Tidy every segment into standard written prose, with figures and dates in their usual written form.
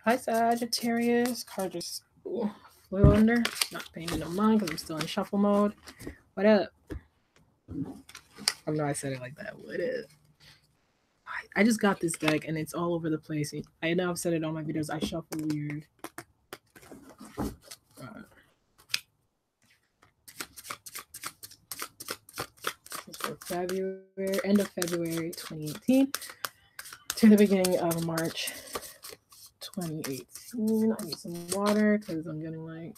Hi, Sagittarius. Card just flew under. Not paying no mind because I'm still in shuffle mode. What up? I know I said it like that. What up? I just got this deck and it's all over the place. I know I've said it on my videos. I shuffle weird. For February, end of February 2018 to the beginning of March 2018. I need some water because I'm getting like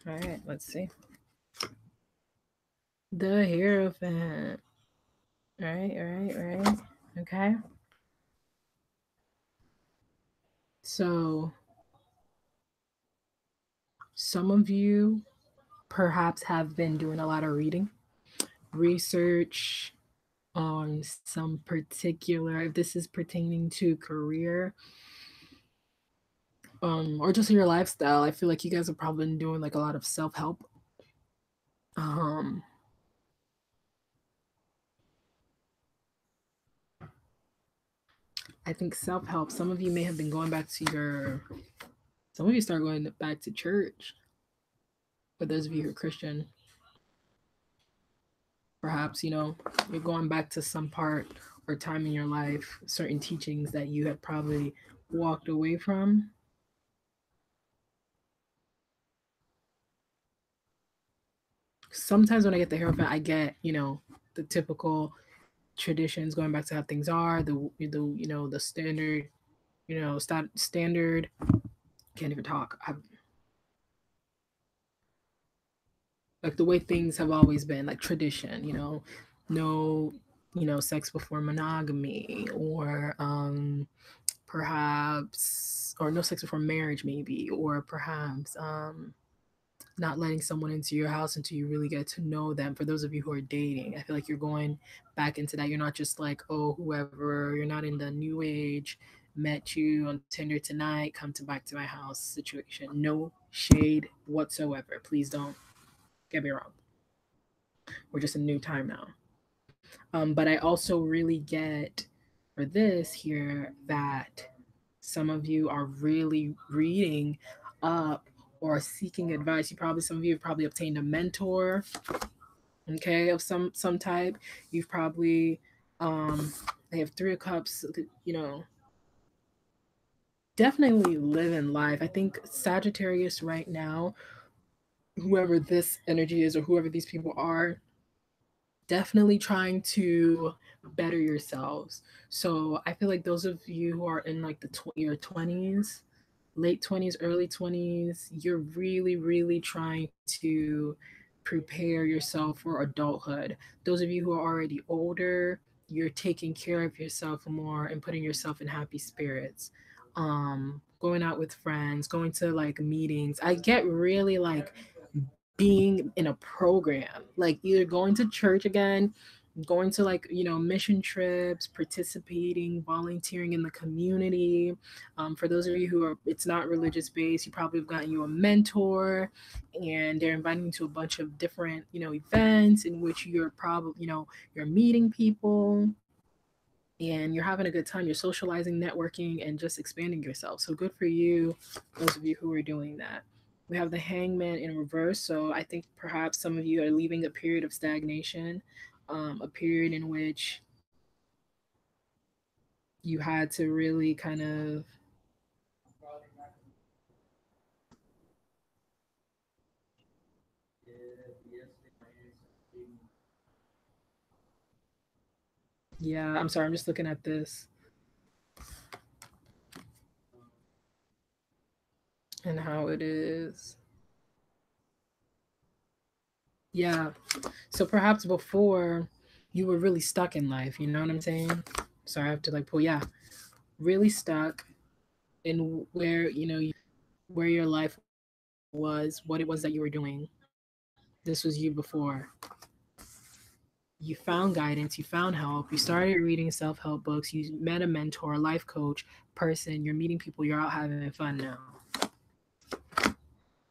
all right, let's see. The Hierophant. All right. Okay. So, some of you perhaps have been doing a lot of reading, research on some particular, if this is pertaining to career, or just your lifestyle. I feel like you guys have probably been doing like a lot of self-help. I think self-help, some of you may have been going back to some of you start going back to church. For those of you who are Christian, perhaps, you're going back to some part or time in your life, certain teachings that you had probably walked away from. Sometimes when I get the Hierophant, I get, the typical traditions, going back to how things are, the standard, standard. Can't even talk. Like the way things have always been, like tradition. No, sex before monogamy, or perhaps, or no sex before marriage, maybe, or perhaps not letting someone into your house until you really get to know them. For those of you who are dating, I feel like you're going back into that. You're not just like, oh, whoever, you're not in the new age, met you on Tinder tonight, come to back to my house situation. No shade whatsoever. Please don't get me wrong. We're just in a new time now. But I also really get for this here that some of you are really reading up or seeking advice. Some of you have probably obtained a mentor, okay, of some type. You've probably they have 3 of Cups, definitely living life. I think Sagittarius right now, whoever this energy is or whoever these people are, definitely trying to better yourselves. So I feel like those of you who are in like your 20s, late 20s, early 20s, you're really, really trying to prepare yourself for adulthood. Those of you who are already older, you're taking care of yourself more and putting yourself in happy spirits. Going out with friends, going to like meetings. I get really like being in a program, like either going to church again, going to like mission trips, participating, volunteering in the community. For those of you who are, it's not religious based, you probably have gotten you a mentor and they're inviting you to a bunch of different events in which you're probably you're meeting people and you're having a good time, you're socializing, networking, and just expanding yourself. So good for you, those of you who are doing that. We have the Hangman in reverse. So I think perhaps some of you are leaving a period of stagnation, a period in which you had to really kind of yeah, I'm sorry, I'm just looking at this and how it is. Yeah. So perhaps before you were really stuck in life, you know what I'm saying? Sorry, I have to like pull, yeah. Really stuck in where, where your life was, what it was that you were doing. This was you before. You found guidance, you found help, you started reading self help books, you met a mentor, life coach person, you're meeting people, you're out having fun now.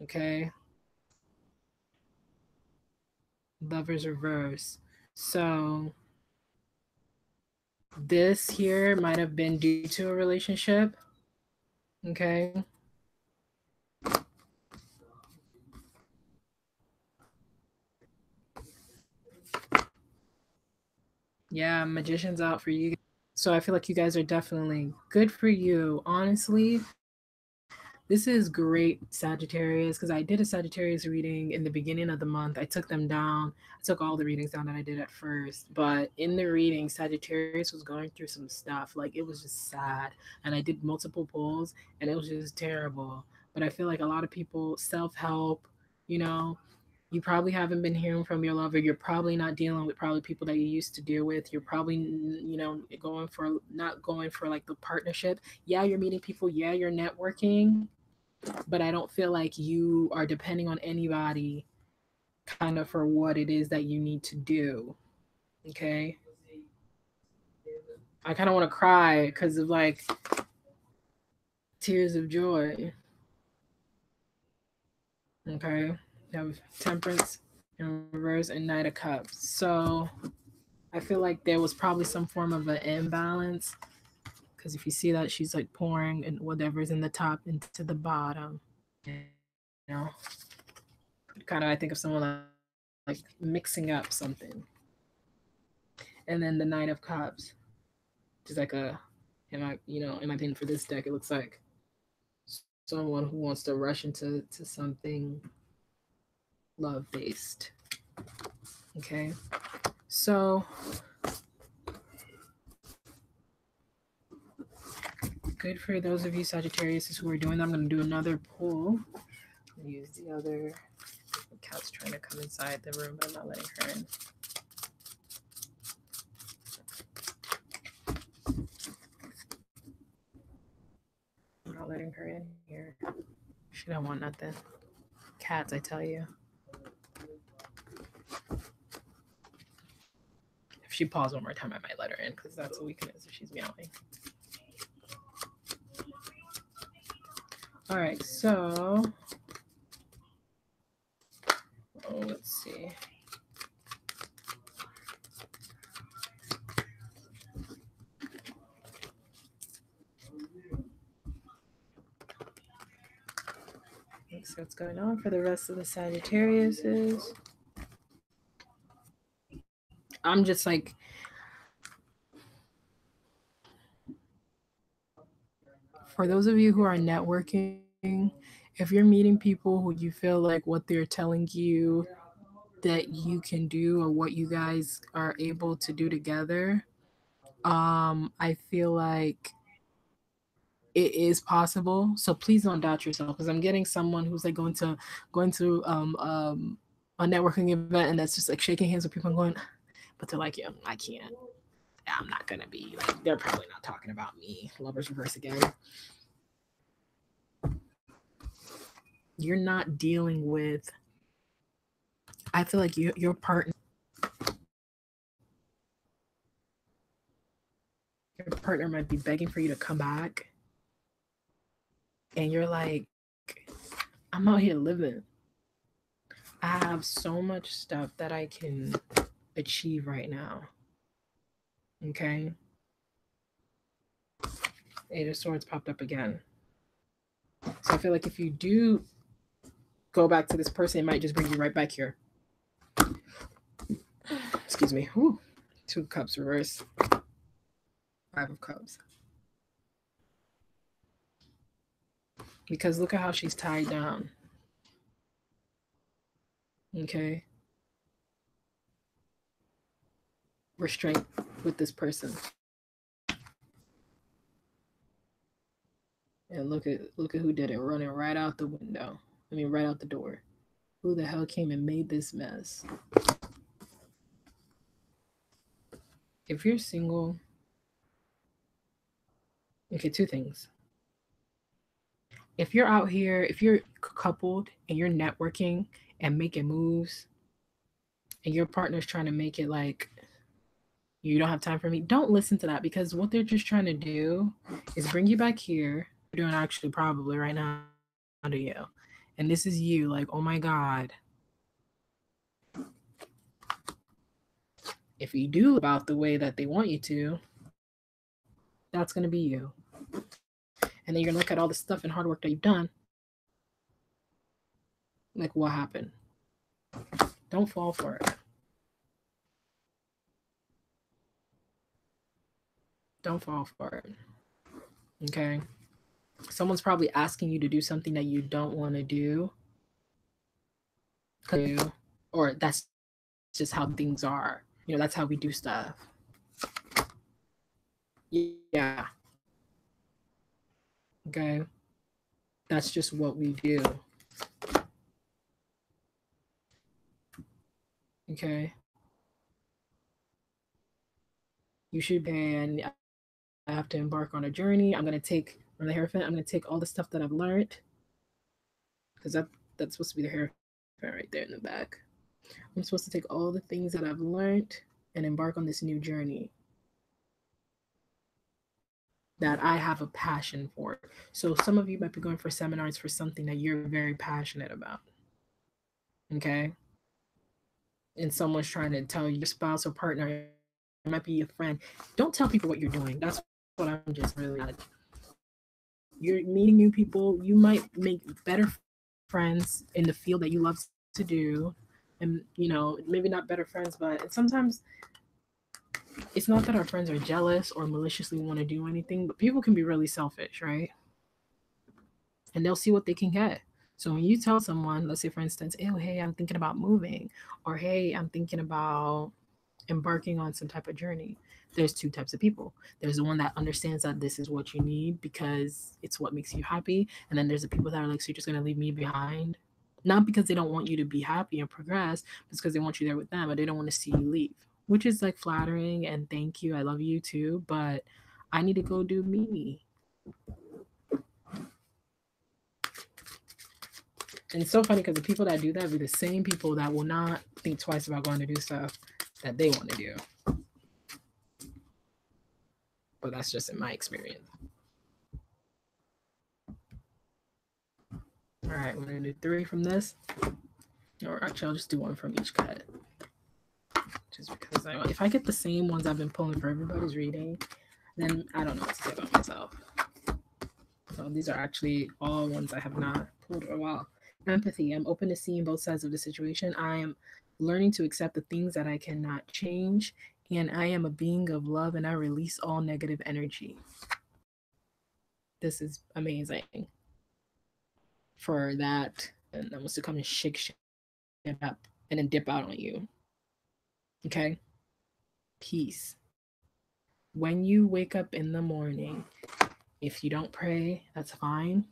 Okay? Lovers reverse. So, this here might have been due to a relationship. Okay? Yeah, magician's out for you. So, I feel like you guys are definitely good for you. Honestly, this is great, Sagittarius, because I did a Sagittarius reading in the beginning of the month. I took them down. I took all the readings down that I did at first. But in the reading, Sagittarius was going through some stuff. Like it was just sad. And I did multiple pulls and it was just terrible. But I feel like a lot of people, self help, you know, you probably haven't been hearing from your lover. You're probably not dealing with probably people that you used to deal with. You're probably, going for not going for like the partnership. Yeah, you're meeting people. Yeah, you're networking, but I don't feel like you are depending on anybody kind of for what it is that you need to do. Okay. I kind of want to cry because of like tears of joy. Okay. You have temperance in reverse and knight of cups. So I feel like there was probably some form of an imbalance because if you see that she's like pouring and whatever's in the top into the bottom, you know, kind of I think of someone like mixing up something. And then the Knight of Cups, which is like in my opinion, for this deck, it looks like someone who wants to rush into something love based. Okay, so good for those of you Sagittarius who are doing that. I'm going to do another pull. Use the other. The cat's trying to come inside the room, but I'm not letting her in. I'm not letting her in here. She don't want nothing. Cats, I tell you. If she paws one more time, I might let her in because that's a weakness if she's meowing. All right, so let's see. Let's see what's going on for the rest of the Sagittariuses. I'm just like, for those of you who are networking, if you're meeting people who you feel like what they're telling you that you can do or what you guys are able to do together, I feel like it is possible. So please don't doubt yourself because I'm getting someone who's like going to a networking event and that's just like shaking hands with people and going, but they're like, yeah, I can't. I'm not gonna be like they're probably not talking about me. Lovers reverse again. You're not dealing with. I feel like your partner might be begging for you to come back, and you're like, I'm out here living. I have so much stuff that I can achieve right now. Okay. Eight of Swords popped up again. So I feel like if you do go back to this person, it might just bring you right back here. Excuse me. Whew. Two Cups reverse. Five of Cups. Because look at how she's tied down. Okay. Restraint with this person. And look at who did it, running right out the window. I mean right out the door. Who the hell came and made this mess? If you're single, okay, two things. If you're out here, if you're coupled and you're networking and making moves, and your partner's trying to make it like you don't have time for me, don't listen to that, because what they're just trying to do is bring you back here. They're doing actually probably right now to you. And this is you like, oh my God. If you do about the way that they want you to, that's going to be you. And then you're going to look at all the stuff and hard work that you've done. Like, what happened? Don't fall for it. Don't fall for it. Okay. Someone's probably asking you to do something that you don't want to do, or that's just how things are. That's how we do stuff. Yeah. Okay. That's just what we do. Okay. You should be, and I have to embark on a journey. I'm going to take from the Hierophant, I'm going to take all the stuff that I've learned, because that's supposed to be the Hierophant right there in the back. I'm supposed to take all the things that I've learned and embark on this new journey that I have a passion for. So some of you might be going for seminars for something that you're very passionate about. Okay. And someone's trying to tell your spouse or partner, it might be your friend, don't tell people what you're doing. That's what I'm just really not. You're meeting new people. You might make better friends in the field that you love to do. And maybe not better friends, but sometimes it's not that our friends are jealous or maliciously want to do anything, but people can be really selfish, right? And they'll see what they can get. So when you tell someone, let's say for instance, oh hey, I'm thinking about moving, or hey, I'm thinking about embarking on some type of journey. There's two types of people. There's the one that understands that this is what you need because it's what makes you happy. And then there's the people that are like, so you're just gonna leave me behind. Not because they don't want you to be happy and progress, but because they want you there with them, but they don't want to see you leave. Which is like flattering and thank you. I love you too, but I need to go do me. And it's so funny because the people that do that be the same people that will not think twice about going to do stuff that they want to do. But that's just in my experience. All right, we're gonna do 3 from this. Or actually, I'll just do 1 from each cut. Just because if I get the same ones I've been pulling for everybody's reading, then I don't know what to say about myself. So these are actually all ones I have not pulled for a while. Empathy. I'm open to seeing both sides of the situation. I am learning to accept the things that I cannot change. And I am a being of love and I release all negative energy. This is amazing for that. And that wants to come and shake shit up and then dip out on you. Okay? Peace. When you wake up in the morning, if you don't pray, that's fine.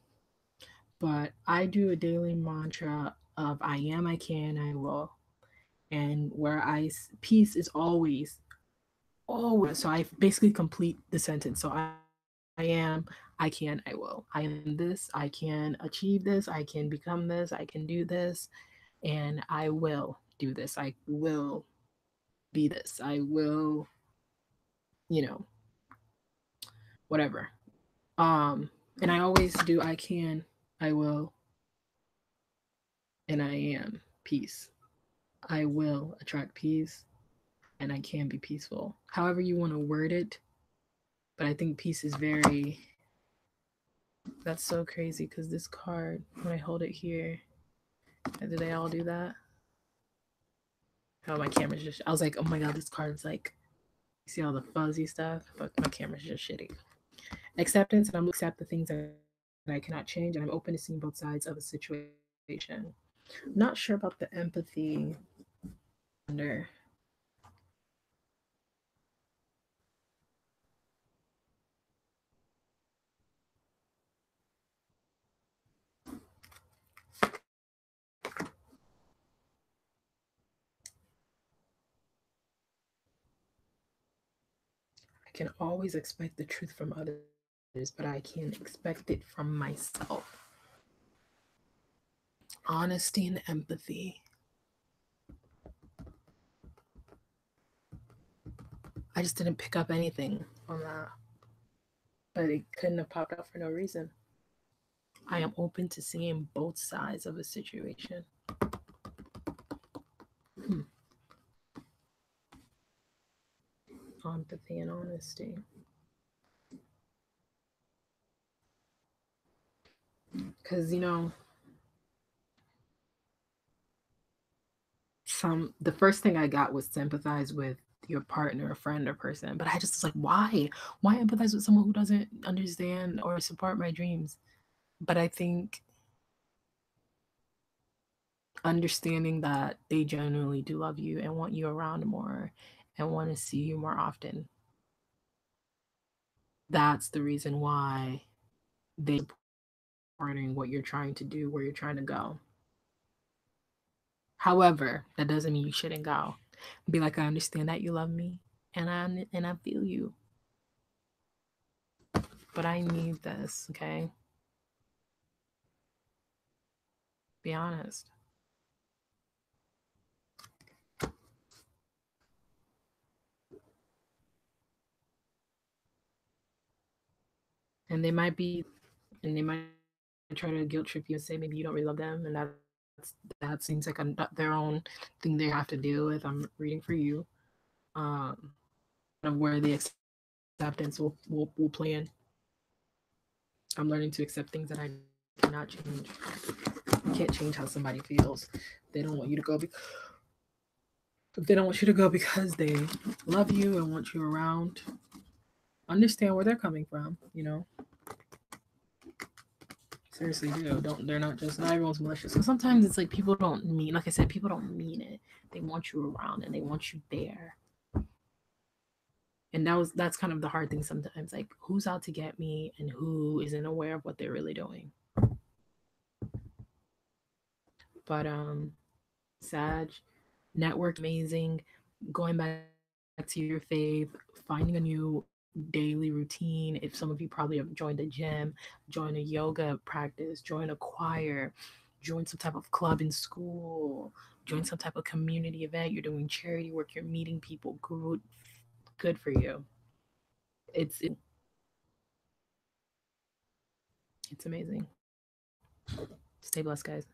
But I do a daily mantra of I am, I can, I will. And where peace is always, always. So I basically complete the sentence. So I am, I can, I will. I am this, I can achieve this, I can become this, I can do this, and I will do this. I will be this. I will, you know, whatever. And I always do I can, I will, and I am peace. I will attract peace and I can be peaceful. However you want to word it, but I think peace is very, that's so crazy because this card, when I hold it here, do they all do that? Oh, my camera's just, I was like, oh my God, this card's like, you see all the fuzzy stuff, but my camera's just shitty. Acceptance, and I'm going to accept the things that I cannot change, and I'm open to seeing both sides of a situation. Not sure about the empathy under. I can always expect the truth from others, but I can't expect it from myself. Honesty and empathy. I just didn't pick up anything on that. But it couldn't have popped up for no reason. I am open to seeing both sides of a situation. Hmm. Empathy and honesty. Because, the first thing I got was sympathize with your partner, friend, or person. But I just was like, why? Why empathize with someone who doesn't understand or support my dreams? But I think understanding that they genuinely do love you and want you around more and want to see you more often, that's the reason why they supporting what you're trying to do, where you're trying to go. However, that doesn't mean you shouldn't go. Be like, I understand that you love me, and I feel you, but I need this. Okay, be honest. And they might try to guilt trip you and say maybe you don't really love them, and that seems like their own thing they have to deal with. I'm reading for you, of where the acceptance will play in. I'm learning to accept things that I cannot change. You can't change how somebody feels. They don't want you to go because if they don't want you to go because they love you and want you around, understand where they're coming from. Seriously do. Don't they're not just not everyone's malicious. So sometimes it's like people don't mean like I said, people don't mean it. They want you around and they want you there. And that's kind of the hard thing sometimes. Like who's out to get me and who isn't aware of what they're really doing. But Sag, network amazing, going back to your faith, finding a new daily routine. If some of you probably have joined a gym, join a yoga practice, join a choir, join some type of club in school, join some type of community event, you're doing charity work, you're meeting people, good for you. It's amazing. Stay blessed, guys.